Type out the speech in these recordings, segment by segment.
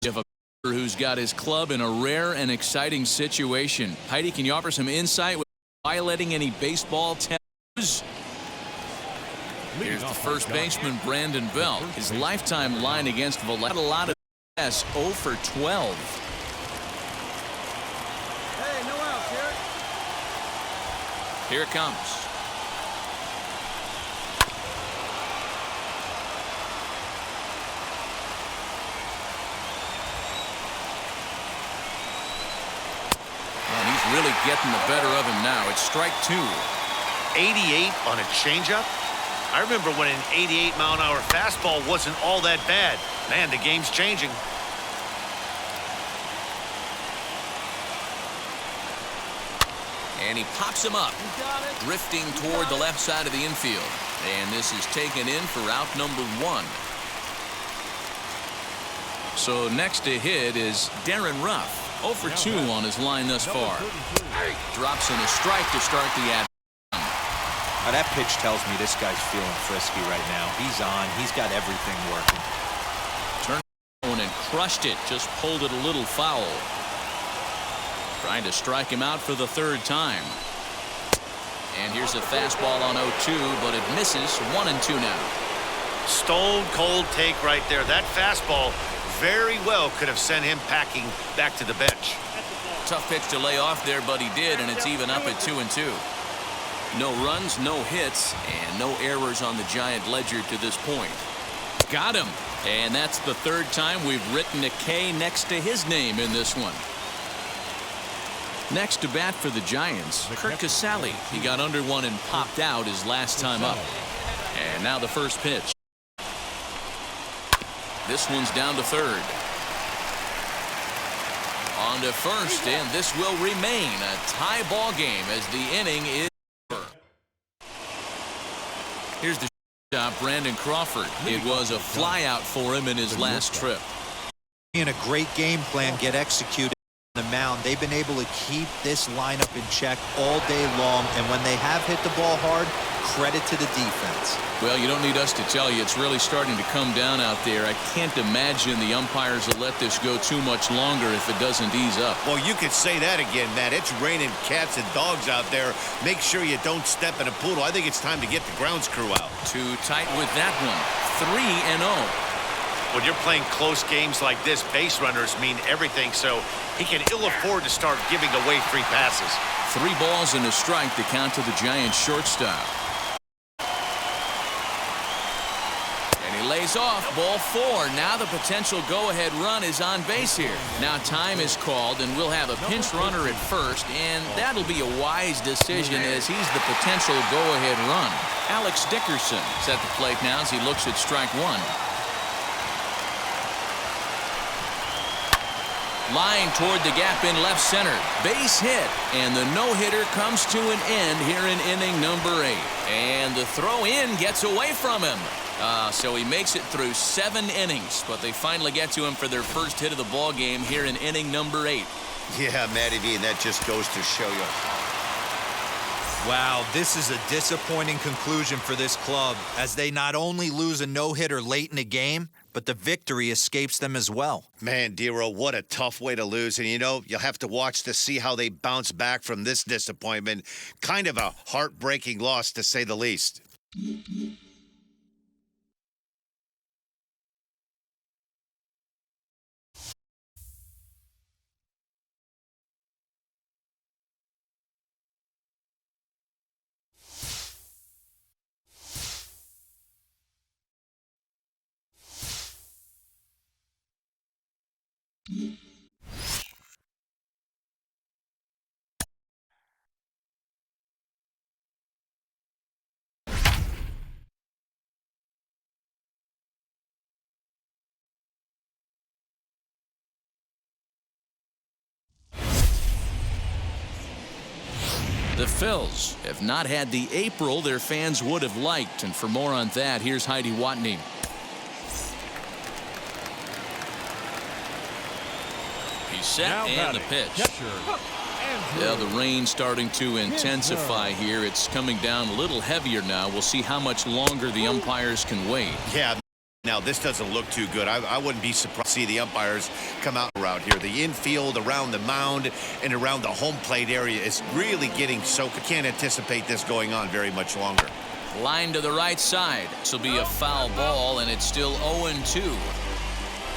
Of a who's got his club in a rare and exciting situation. Heidi, can you offer some insight with violating any baseball taboos? Here's the first baseman, Brandon Belt. His lifetime line against Valletta, a lot of success, 0 for 12. Hey, no outs here. Here it comes. Really getting the better of him now. It's strike 2. 88 on a changeup. I remember when an 88-mile-an-hour fastball wasn't all that bad. Man, the game's changing. And he pops him up, drifting toward the left side of the infield. And this is taken in for out number 1. So next to hit is Darren Ruff. 0 for 2 on his line thus far. Drops in a strike to start the at. Now that pitch tells me this guy's feeling frisky right now. He's on. He's got everything working. Turned and crushed it. Just pulled it a little foul. Trying to strike him out for the 3rd time. And here's a fastball on 0-2, but it misses. 1-2 now. Stone cold take right there. That fastball very well could have sent him packing back to the bench. Tough pitch to lay off there, but he did, and it's even up at 2-2. No runs, no hits, and no errors on the Giant ledger to this point. Got him, and that's the 3rd time we've written a K next to his name in this one. Next to bat for the Giants, Kurt Casale. He got under one and popped out his last time up. And now the first pitch. This one's down to 3rd. On to 1st, and this will remain a tie ball game as the inning is over. Here's the shot, Brandon Crawford. It was a flyout for him in his last trip. In a great game plan get executed on the mound. They've been able to keep this lineup in check all day long, and when they have hit the ball hard, credit to the defense. Well, you don't need us to tell you, it's really starting to come down out there. I can't imagine the umpires will let this go too much longer if it doesn't ease up. Well, you could say that again, Matt. It's raining cats and dogs out there. Make sure you don't step in a poodle. I think it's time to get the grounds crew out. Too tight with that one. 3-0. When you're playing close games like this, base runners mean everything, so he can ill afford to start giving away free passes. 3 balls and a strike to count to the Giants shortstop. Lays off, ball 4. Now the potential go-ahead run is on base here. Now time is called, and we'll have a pinch runner at first, and that'll be a wise decision as he's the potential go-ahead run. Alex Dickerson is at the plate now as he looks at strike 1. Line toward the gap in left center. Base hit, and the no-hitter comes to an end here in inning number 8. And the throw-in gets away from him. So he makes it through 7 innings, but they finally get to him for their first hit of the ball game here in inning number 8. Yeah, Matty V, and that just goes to show you. Wow, this is a disappointing conclusion for this club as they not only lose a no-hitter late in the game, but the victory escapes them as well. Man, Dero, what a tough way to lose. And, you know, you'll have to watch to see how they bounce back from this disappointment. Kind of a heartbreaking loss, to say the least. The Phils have not had the April their fans would have liked, and for more on that, here's Heidi Watney. He's set and the pitch. Yeah, the rain's starting to intensify here. It's coming down a little heavier now. We'll see how much longer the umpires can wait. Yeah. Now, this doesn't look too good. I wouldn't be surprised to see the umpires come out around here. The infield, around the mound, and around the home plate area is really getting soaked. I can't anticipate this going on very much longer. Line to the right side. This will be a foul ball, and it's still 0-2.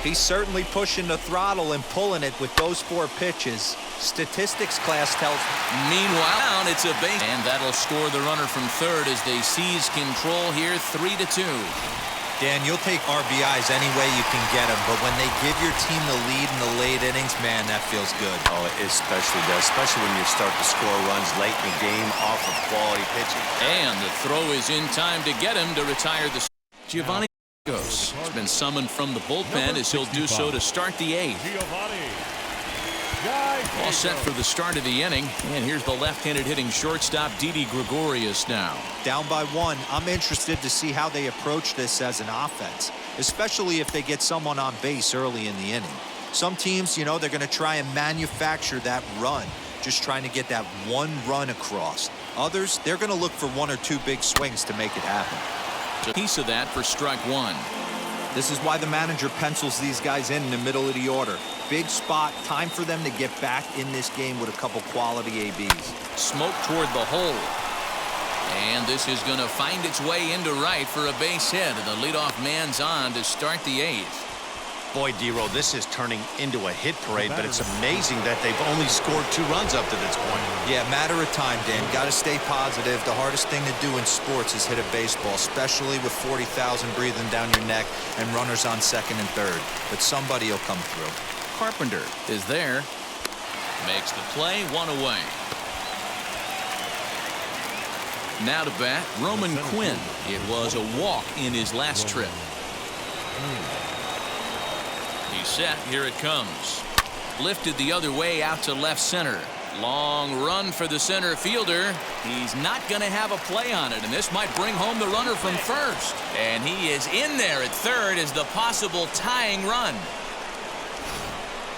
He's certainly pushing the throttle and pulling it with those 4 pitches. Statistics class tells me. Meanwhile, it's a base, and that'll score the runner from third as they seize control here, 3-2. Dan, you'll take RBIs any way you can get them, but when they give your team the lead in the late innings, man, that feels good. Oh, it especially does, especially when you start to score runs late in the game off of quality pitching. And the throw is in time to get him to retire the. Giovanni has been summoned from the bullpen as he'll do so to start the 8th. All set for the start of the inning, and here's the left-handed hitting shortstop Didi Gregorius now. Down by 1, I'm interested to see how they approach this as an offense, especially if they get someone on base early in the inning. Some teams, you know, they're going to try and manufacture that run, just trying to get that 1 run across. Others, they're going to look for 1 or 2 big swings to make it happen. A piece of that for strike 1. This is why the manager pencils these guys in the middle of the order. Big spot, time for them to get back in this game with a couple quality ABs. Smoke toward the hole. And this is going to find its way into right for a base hit. And the leadoff man's on to start the 8th. Boy, D-Roll, this is turning into a hit parade, but it's amazing that they've only scored 2 runs up to this point. Yeah, matter of time, Dan. Got to stay positive. The hardest thing to do in sports is hit a baseball, especially with 40,000 breathing down your neck and runners on second and third. But somebody will come through. Carpenter is there. Makes the play, 1 away. Now to bat, Roman Quinn. It was a walk in his last trip. He's set. Here it comes. Lifted the other way out to left center. Long run for the center fielder. He's not going to have a play on it, and this might bring home the runner from first. And he is in there at third as the possible tying run.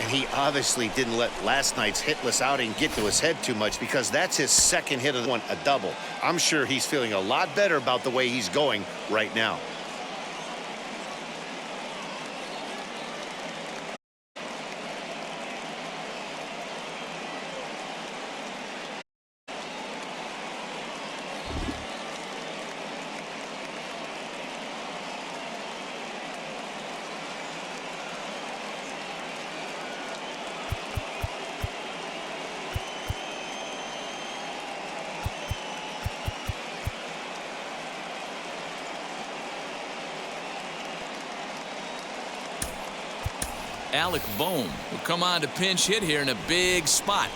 And he obviously didn't let last night's hitless outing get to his head too much, because that's his second hit of the one, a double. I'm sure he's feeling a lot better about the way he's going right now. Alec Bohm will come on to pinch hit here in a big spot.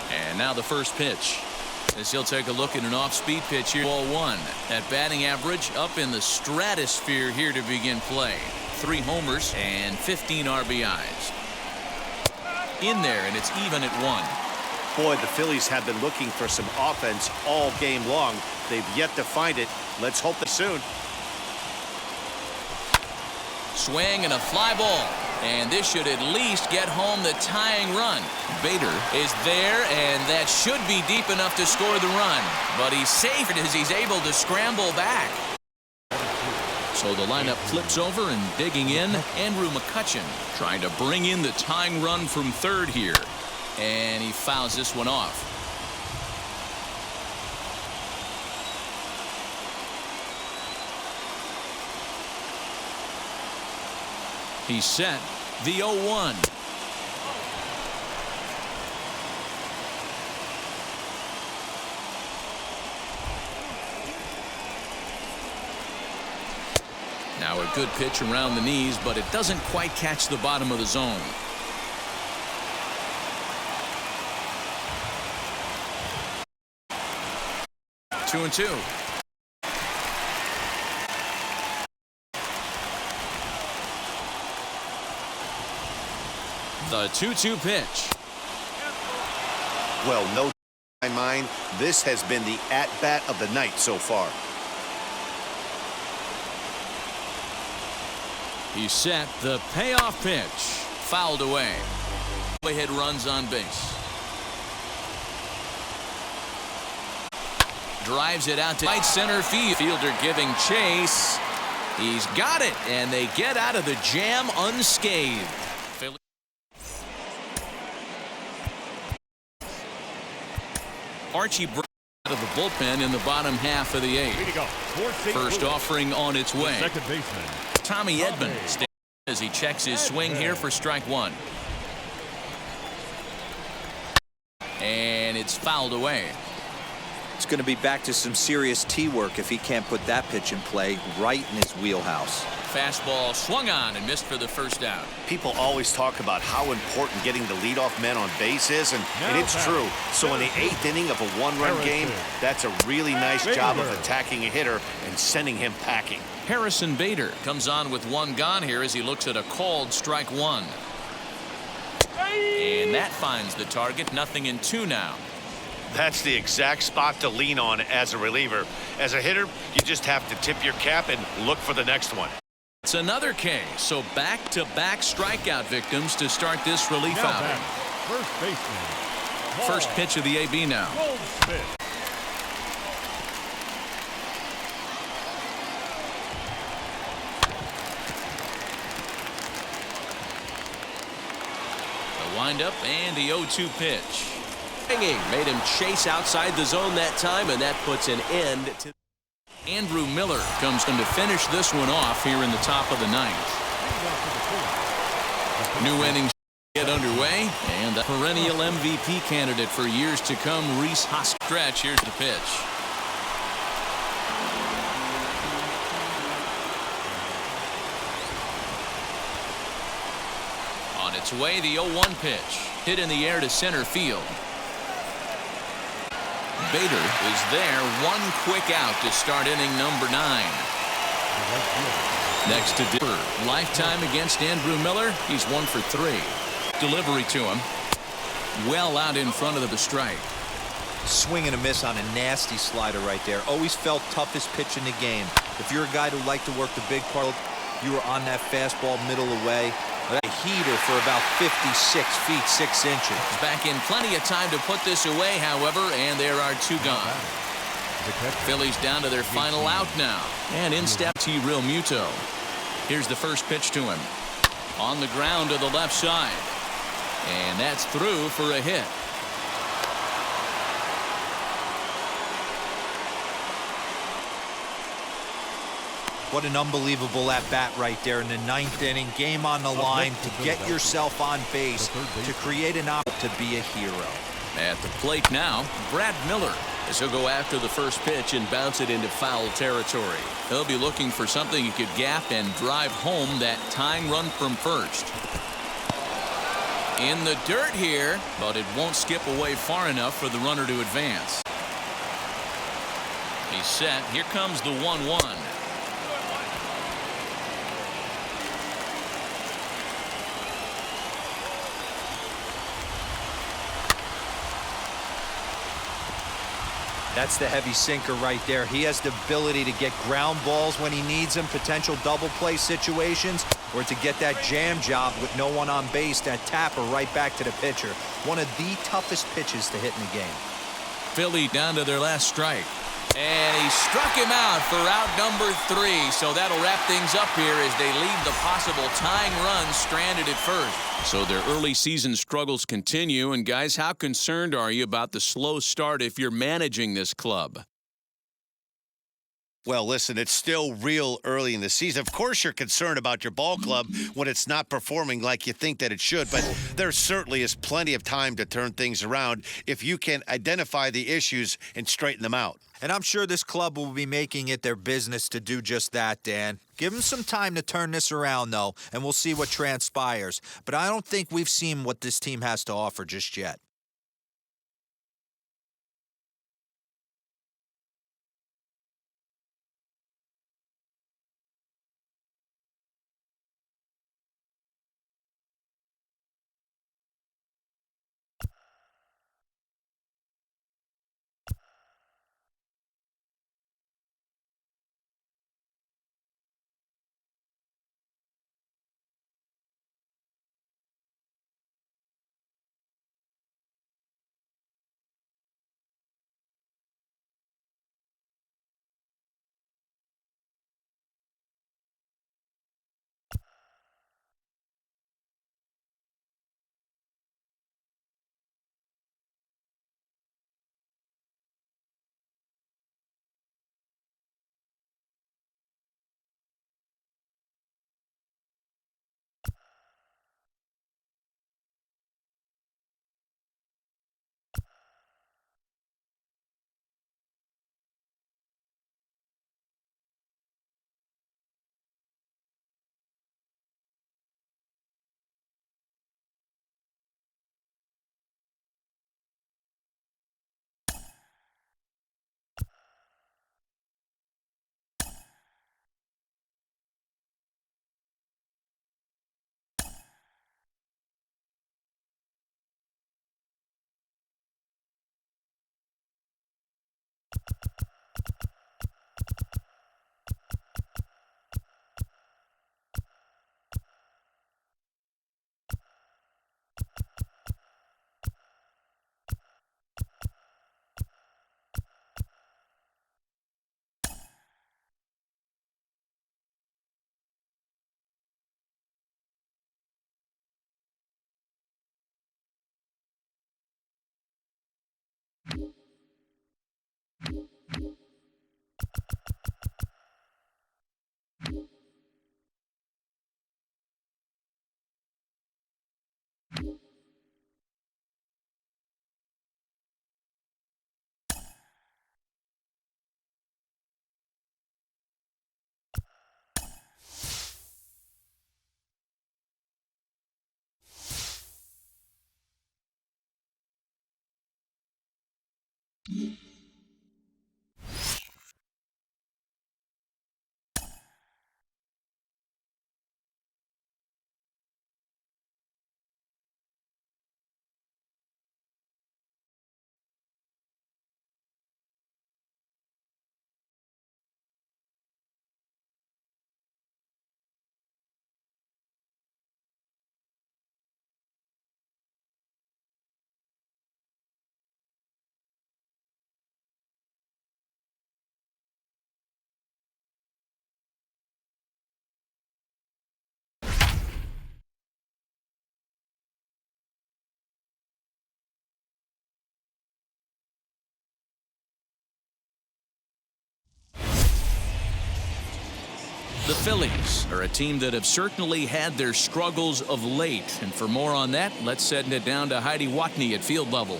And now the first pitch. As he'll take a look at an off-speed pitch here. Ball 1. That batting average up in the stratosphere here to begin play. 3 homers and 15 RBIs. In there, and it's even at 1. Boy, the Phillies have been looking for some offense all game long. They've yet to find it. Let's hope that soon. Swing and a fly ball. And this should at least get home the tying run. Bader is there, and that should be deep enough to score the run. But he's safe as he's able to scramble back. So the lineup flips over, and digging in, Andrew McCutchen trying to bring in the tying run from third here. And he fouls this one off. He's set. The 0-1. Now a good pitch around the knees, but it doesn't quite catch the bottom of the zone. Two and two. The 2-2 pitch. Well, no, in my mind, this has been the at-bat of the night so far. He set the payoff pitch. Fouled away. Hit runs on base. Drives it out to right center field. Fielder giving chase. He's got it, and they get out of the jam unscathed. Archie Brown out of the bullpen in the bottom half of the eighth. First offering on its way. Second baseman Tommy Edman stands as he checks his swing here for strike one. And it's fouled away. It's going to be back to some serious tee work if he can't put that pitch in play right in his wheelhouse. Fastball swung on and missed for the first out. People always talk about how important getting the leadoff man on base is, and it's true. So in the 8th inning of a one-run game, that's a really nice job of attacking a hitter and sending him packing. Harrison Bader comes on with one gone here as he looks at a called strike one. And that finds the target. 0-2 now. That's the exact spot to lean on as a reliever. As a hitter, you just have to tip your cap and look for the next one. It's another K, so back-to-back strikeout victims to start this relief outing. First baseman. First pitch of the AB now. Goldschmidt. The windup and the 0-2 pitch. Made him chase outside the zone that time, and that puts an end to. Andrew Miller comes in to finish this one off here in the top of the ninth. New innings get underway, and the perennial MVP candidate for years to come, Rhys Hoskins. Stretch. Here's the pitch. On its way, the 0-1 pitch. Hit in the air to center field. Bader is there. One quick out to start inning number 9. Next to Dipper. Lifetime against Andrew Miller. He's 1 for 3. Delivery to him. Well out in front of the strike. Swing and a miss on a nasty slider right there. Always felt toughest pitch in the game. If you're a guy who liked to work the big part, you were on that fastball middle away. A heater for about 56 feet 6 inches. Back in plenty of time to put this away, however, and there are 2 gone. Phillies down to their final out now. And in steps Real Muto. Here's the first pitch to him. On the ground to the left side. And that's through for a hit. What an unbelievable at-bat right there in the 9th inning. Game on the line to get yourself on base, to create an opportunity to be a hero. At the plate now, Brad Miller, as he'll go after the first pitch and bounce it into foul territory. He'll be looking for something he could gap and drive home that tying run from first. In the dirt here, but it won't skip away far enough for the runner to advance. He's set. Here comes the 1-1. That's the heavy sinker right there. He has the ability to get ground balls when he needs them, potential double play situations, or to get that jam job with no one on base, that tapper right back to the pitcher. One of the toughest pitches to hit in the game. Philly down to their last strike. And he struck him out for out number 3. So that'll wrap things up here as they leave the possible tying run stranded at first. So their early season struggles continue. And guys, how concerned are you about the slow start if you're managing this club? Well, listen, it's still real early in the season. Of course, you're concerned about your ball club when it's not performing like you think that it should, but there certainly is plenty of time to turn things around if you can identify the issues and straighten them out. And I'm sure this club will be making it their business to do just that, Dan. Give them some time to turn this around, though, and we'll see what transpires. But I don't think we've seen what this team has to offer just yet. The Phillies are a team that have certainly had their struggles of late. And for more on that, let's send it down to Heidi Watney at field level.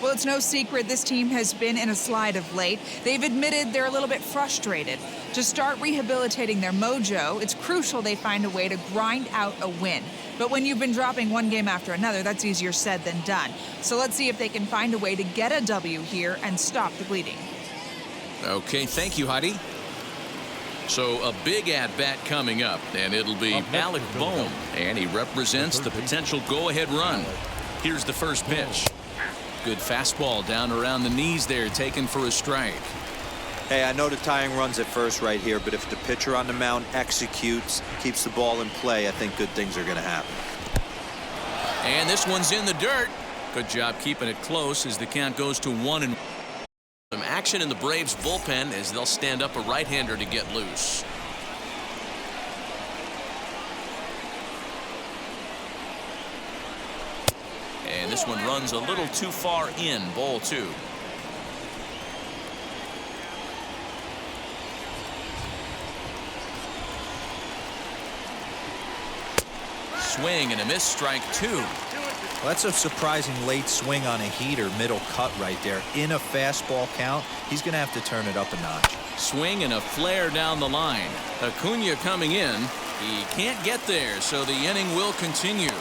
Well, it's no secret this team has been in a slide of late. They've admitted they're a little bit frustrated. To start rehabilitating their mojo, it's crucial they find a way to grind out a win. But when you've been dropping one game after another, that's easier said than done. So let's see if they can find a way to get a W here and stop the bleeding. Okay, thank you, Heidi. So a big at-bat coming up, and it'll be Alec Bohm, and he represents the potential go-ahead run. Here's the first pitch. Good fastball down around the knees there, taken for a strike. Hey, I know the tying run's at first right here, but if the pitcher on the mound executes, keeps the ball in play, I think good things are going to happen. And this one's in the dirt. Good job keeping it close as the count goes to 1-1. Some action in the Braves bullpen as they'll stand up a right-hander to get loose. And this one runs a little too far in, ball 2. Swing and a miss, strike 2. Well, that's a surprising late swing on a heater, middle cut right there. In a fastball count, he's going to have to turn it up a notch. Swing and a flare down the line. Acuna coming in. He can't get there, so the inning will continue.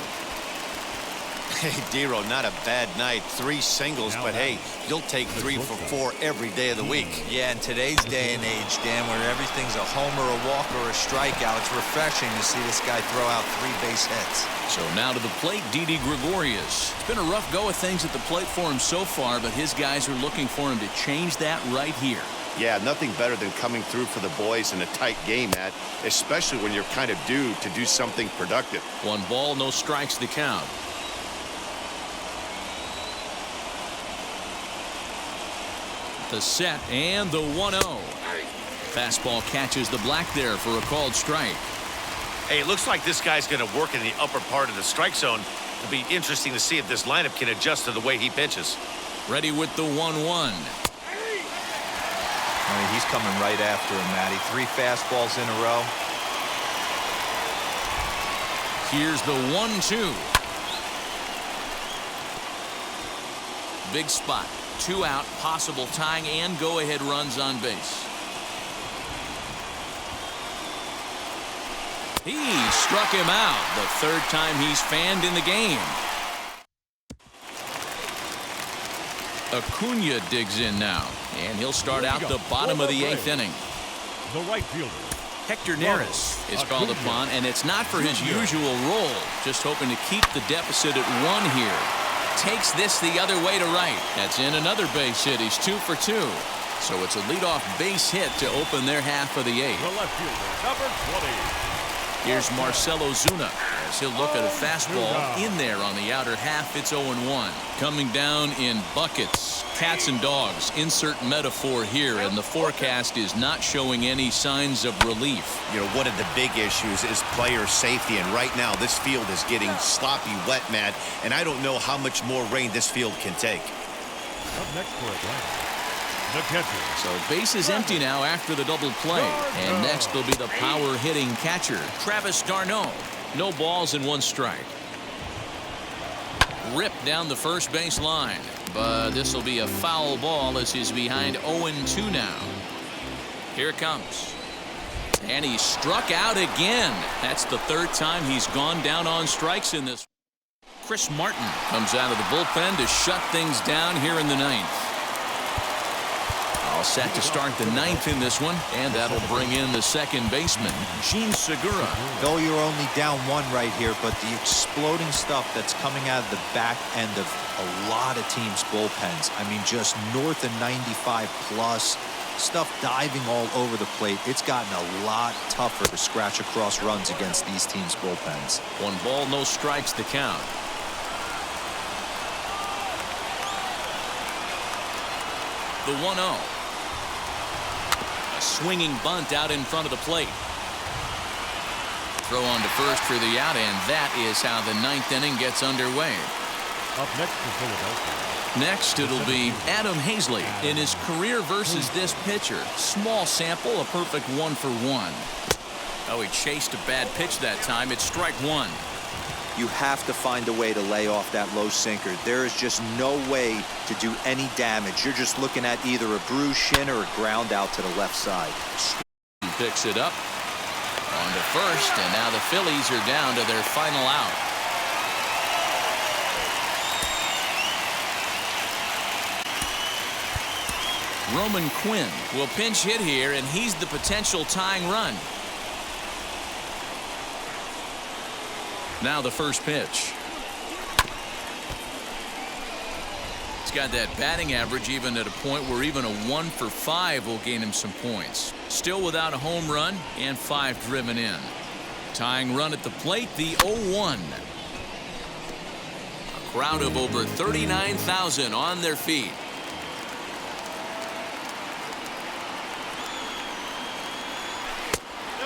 Hey, Dero, not a bad night. 3 singles, but hey, you'll take 3 for 4 every day of the week. Yeah, in today's day and age, Dan, where everything's a homer, a walk, or a strikeout, it's refreshing to see this guy throw out 3 base hits. So now to the plate, Didi Gregorius. It's been a rough go of things at the plate for him so far, but his guys are looking for him to change that right here. Yeah, nothing better than coming through for the boys in a tight game, Matt, especially when you're kind of due to do something productive. 1 ball, no strikes to count. The set and the 1-0. Fastball catches the black there for a called strike. Hey, it looks like this guy's going to work in the upper part of the strike zone. It'll be interesting to see if this lineup can adjust to the way he pitches. Ready with the 1-1. I mean, he's coming right after him, Matty. 3 fastballs in a row. Here's the 1-2. Big spot. 2 out, possible tying and go-ahead runs on base. He struck him out the 3rd time he's fanned in the game. Acuna digs in now, and he'll start out the bottom of the 8th inning. The right fielder. Hector Neris is called upon, and it's not for his usual role, just hoping to keep the deficit at 1 here. Takes this the other way to right. That's in another base hit. He's 2 for 2. So it's a leadoff base hit to open their half of the 8th. The left fielder, number 20. Here's Marcelo Zuna as he'll look at a fastball in there on the outer half. It's 0-1. Coming down in buckets. Cats and dogs. Insert metaphor here, and the forecast is not showing any signs of relief. You know, one of the big issues is player safety, and right now this field is getting sloppy wet, Matt, and I don't know how much more rain this field can take. Up next for Atlanta, the catcher. So base is empty now after the double play, and next will be the power hitting catcher, Travis d'Arnaud. No balls and 1 strike. Ripped down the first base line, but this will be a foul ball as he's behind 0-2 now. Here it comes. And he struck out again. That's the 3rd time he's gone down on strikes in this. Chris Martin comes out of the bullpen to shut things down here in the 9th. All set to start the ninth in this one, and that'll bring in the second baseman, Gene Segura. Though you're only down one right here, but the exploding stuff that's coming out of the back end of a lot of teams' bullpens. I mean, just north of 95 plus. Stuff diving all over the plate. It's gotten a lot tougher to scratch across runs against these teams' bullpens. 1 ball, no strikes the count. The 1-0. A swinging bunt out in front of the plate. Throw on to first for the out, and that is how the ninth inning gets underway. Up next for Philadelphia. Next, it'll be Adam Hazley in his career versus this pitcher. Small sample, a perfect 1-for-1. Oh, he chased a bad pitch that time. It's strike one. You have to find a way to lay off that low sinker. There is just no way to do any damage. You're just looking at either a bruised shin or a ground out to the left side. He picks it up. On to first, and now the Phillies are down to their final out. Roman Quinn will pinch hit here, and he's the potential tying run. Now the first pitch. He's got that batting average even at a point where even a 1-for-5 will gain him some points. Still without a home run and 5 driven in. Tying run at the plate, the 0-1. A crowd of over 39,000 on their feet.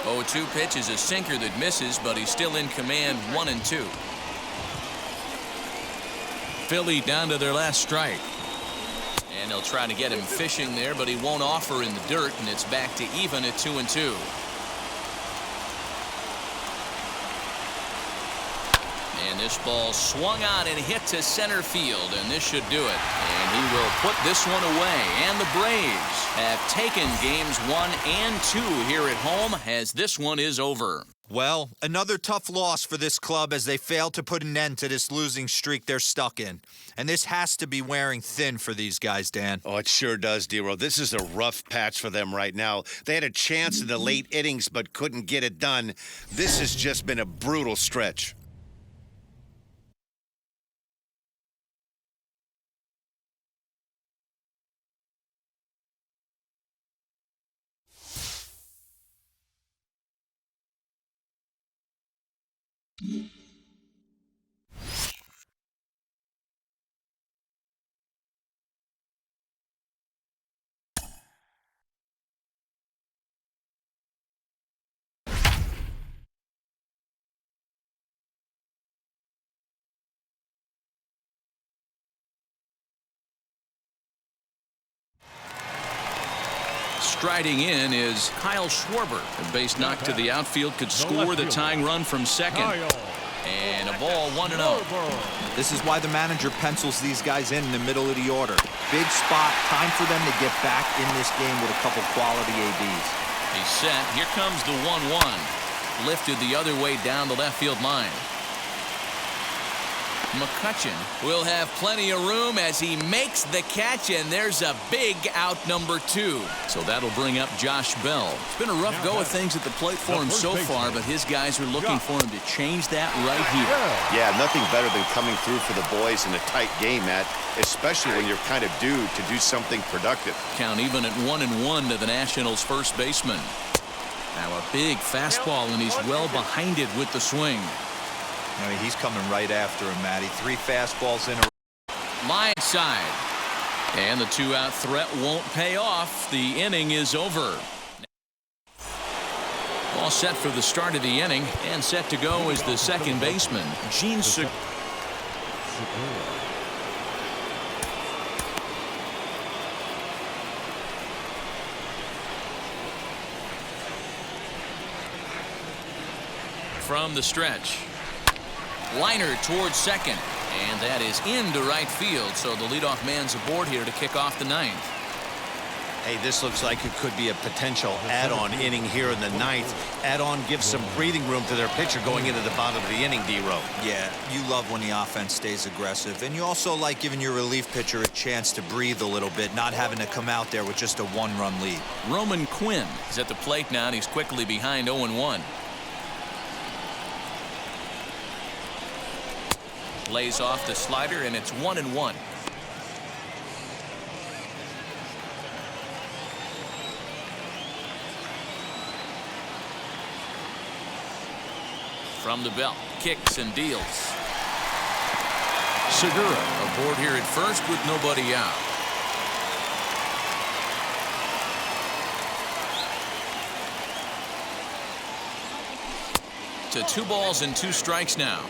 0-2 pitch is a sinker that misses, but he's still in command. 1-2. Philly down to their last strike. And they'll try to get him fishing there, but he won't offer in the dirt, and it's back to even at 2-2. And this ball swung on and hit to center field, and this should do it. And he will put this one away. And the Braves have taken games 1 and 2 here at home, as this one is over. Well, another tough loss for this club as they failed to put an end to this losing streak they're stuck in. And this has to be wearing thin for these guys, Dan. Oh, it sure does, D-Row. This is a rough patch for them right now. They had a chance in the late innings but couldn't get it done. This has just been a brutal stretch. Striding in is Kyle Schwarber. A base knock to the outfield could score the tying run from second. And a ball 1-0. This is why the manager pencils these guys in the middle of the order. Big spot, time for them to get back in this game with a couple quality ABs. He's set. Here comes the 1-1. Lifted the other way down the left field line. McCutchen will have plenty of room as he makes the catch, and there's a big out number 2. So that'll bring up Josh Bell. It's been a rough go of things at the plate for him so far, but his guys are looking for him to change that right here. Yeah, nothing better than coming through for the boys in a tight game, Matt, especially when you're kind of due to do something productive. Count even at 1-1 to the Nationals' first baseman. Now a big fastball, and he's well behind it with the swing. I mean, he's coming right after him, Matty. 3 fastballs in a row. Line side. And the 2-out threat won't pay off. The inning is over. All set for the start of the inning, and set to go is the second baseman, Gene Segura. From the stretch. Liner towards second, and that is into right field, so the leadoff man's aboard here to kick off the ninth. Hey, this looks like it could be a potential add-on inning here in the ninth. Add-on gives some breathing room to their pitcher going into the bottom of the inning, D-Row. Yeah, you love when the offense stays aggressive, and you also like giving your relief pitcher a chance to breathe a little bit, not having to come out there with just a one-run lead. Roman Quinn is at the plate now, and he's quickly behind 0-1. Lays off the slider, and it's 1-1. From the belt, kicks and deals. Segura aboard here at first with nobody out. To 2 balls and 2 strikes now.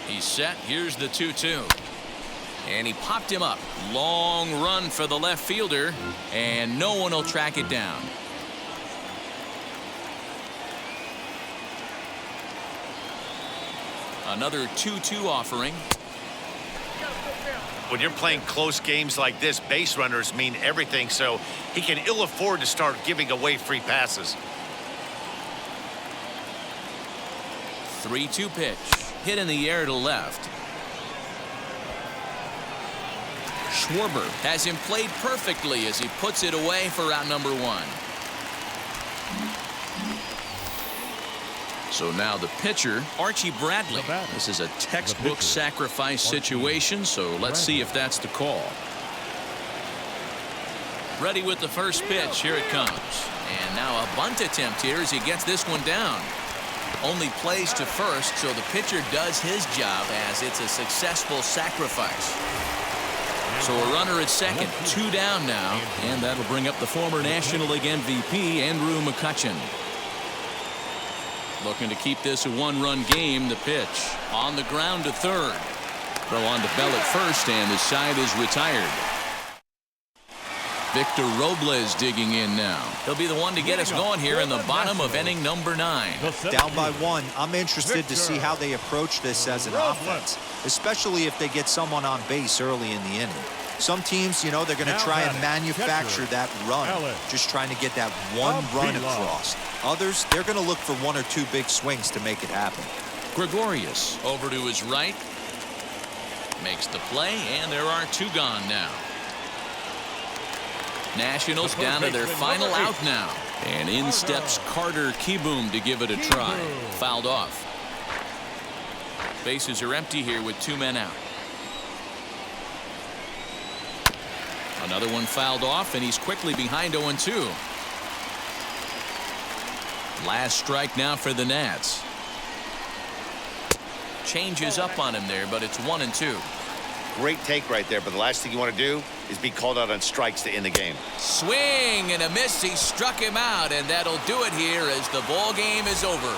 He's set. Here's the 2-2. And he popped him up. Long run for the left fielder, and no one will track it down. Another 2-2 offering. When you're playing close games like this, base runners mean everything, so he can ill afford to start giving away free passes. 3-2 pitch. Hit in the air to left. Schwarber has him played perfectly as he puts it away for out number 1. So now the pitcher, Archie Bradley. This is a textbook sacrifice situation, so let's see if that's the call. Ready with the first pitch. Here it comes. And now a bunt attempt here as he gets this one down. Only plays to first, so the pitcher does his job as it's a successful sacrifice. So a runner at second, 2 down now, and that'll bring up the former National League MVP, Andrew McCutchen. Looking to keep this a 1-run game. The pitch on the ground to third. Throw on to Bell at first, and the side is retired. Victor Robles digging in now. He'll be the one to get us going here in the bottom of inning number 9. Down by 1. I'm interested to see how they approach this as an offense, especially if they get someone on base early in the inning. Some teams, you know, they're going to try and manufacture that run, just trying to get that one run across. Others, they're going to look for 1 or 2 big swings to make it happen. Gregorius over to his right. Makes the play, and there are 2 gone now. Nationals down to their final out now. And in steps Carter Kieboom to give it a try. Fouled off. Bases are empty here with 2 men out. Another one fouled off, and he's quickly behind 0-2. Last strike now for the Nats. Changes up on him there, but it's 1-2. Great take right there, but the last thing you want to do is be called out on strikes to end the game. Swing and a miss. He struck him out, and that'll do it here as the ball game is over.